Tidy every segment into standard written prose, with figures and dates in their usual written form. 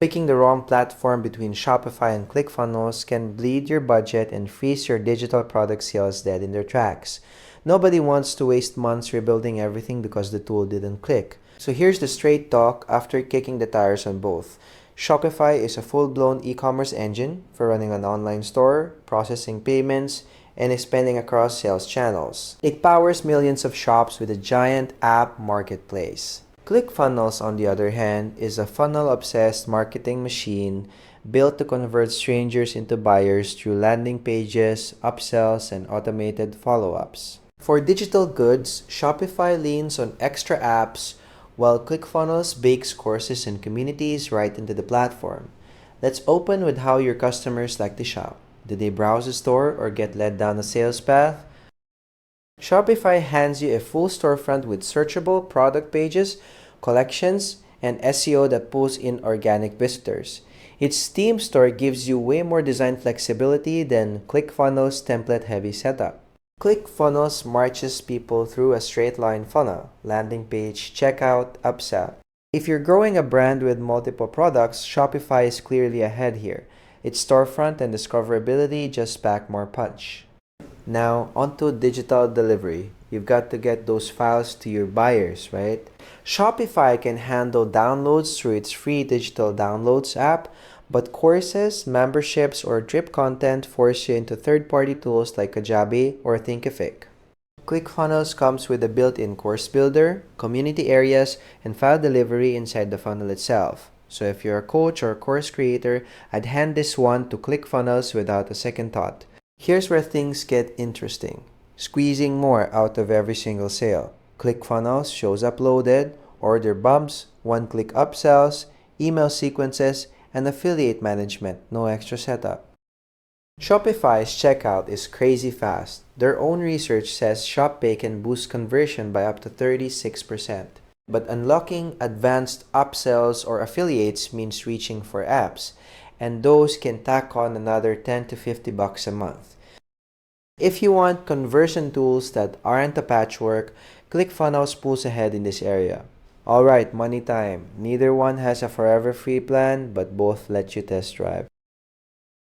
Picking the wrong platform between Shopify and ClickFunnels can bleed your budget and freeze your digital product sales dead in their tracks. Nobody wants to waste months rebuilding everything because the tool didn't click. So here's the straight talk after kicking the tires on both. Shopify is a full-blown e-commerce engine for running an online store, processing payments, and expanding across sales channels. It powers millions of shops with a giant app marketplace. ClickFunnels, on the other hand, is a funnel-obsessed marketing machine built to convert strangers into buyers through landing pages, upsells, and automated follow-ups. For digital goods, Shopify leans on extra apps, while ClickFunnels bakes courses and communities right into the platform. Let's open with how your customers like to shop. Do they browse a store or get led down a sales path? Shopify hands you a full storefront with searchable product pages, collections, and SEO that pulls in organic visitors. Its theme store gives you way more design flexibility than ClickFunnels' template-heavy setup. ClickFunnels marches people through a straight-line funnel: landing page, checkout, upsell. If you're growing a brand with multiple products, Shopify is clearly ahead here. Its storefront and discoverability just pack more punch. Now, onto digital delivery. You've got to get those files to your buyers, right? Shopify can handle downloads through its free digital downloads app, but courses, memberships, or drip content force you into third-party tools like Kajabi or Thinkific. ClickFunnels comes with a built-in course builder, community areas, and file delivery inside the funnel itself. So if you're a coach or a course creator, I'd hand this one to ClickFunnels without a second thought. Here's where things get interesting. Squeezing more out of every single sale. ClickFunnels shows uploaded, order bumps, one-click upsells, email sequences, and affiliate management, no extra setup. Shopify's checkout is crazy fast. Their own research says ShopPay can boost conversion by up to 36%. But unlocking advanced upsells or affiliates means reaching for apps, and those can tack on another $10 to $50 a month. If you want conversion tools that aren't a patchwork, ClickFunnels pulls ahead in this area. Alright, money time. Neither one has a forever free plan, but both let you test drive.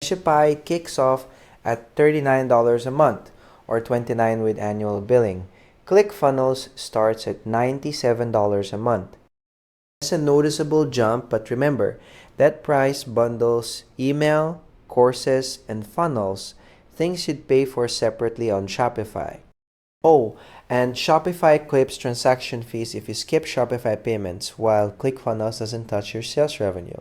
Shopify kicks off at $39 a month, or $29 with annual billing. ClickFunnels starts at $97 a month. That's a noticeable jump, but remember, that price bundles email, courses, and funnels, things you'd pay for separately on Shopify. Oh, and Shopify clips transaction fees if you skip Shopify payments, while ClickFunnels doesn't touch your sales revenue.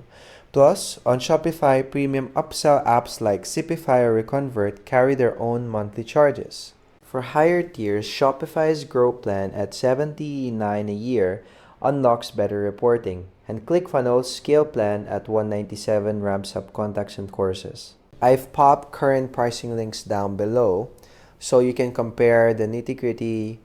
Plus, on Shopify, premium upsell apps like Zipify or Reconvert carry their own monthly charges. For higher tiers, Shopify's Grow plan at $79 a year unlocks better reporting, and ClickFunnels' Scale plan at $197 ramps up contacts and courses. I've popped current pricing links down below so you can compare the nitty-gritty.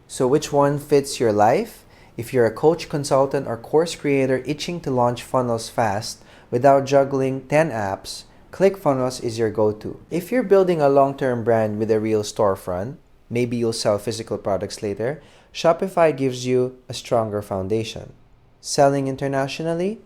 So which one fits your life? If you're a coach, consultant, or course creator itching to launch funnels fast without juggling 10 apps, ClickFunnels is your go-to. If you're building a long-term brand with a real storefront, maybe you'll sell physical products later, Shopify gives you a stronger foundation. Selling internationally?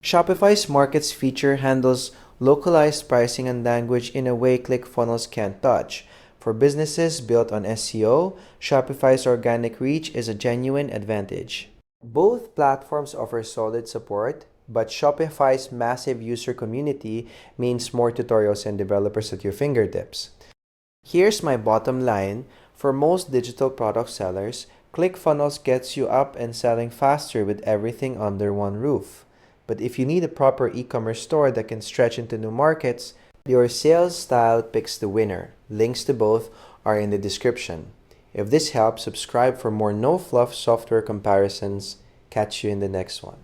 Shopify's Markets feature handles localized pricing and language in a way ClickFunnels can't touch. For businesses built on SEO, Shopify's organic reach is a genuine advantage. Both platforms offer solid support, but Shopify's massive user community means more tutorials and developers at your fingertips. Here's my bottom line. For most digital product sellers, ClickFunnels gets you up and selling faster with everything under one roof. But if you need a proper e-commerce store that can stretch into new markets, your sales style picks the winner. Links to both are in the description. If this helps, subscribe for more no-fluff software comparisons. Catch you in the next one.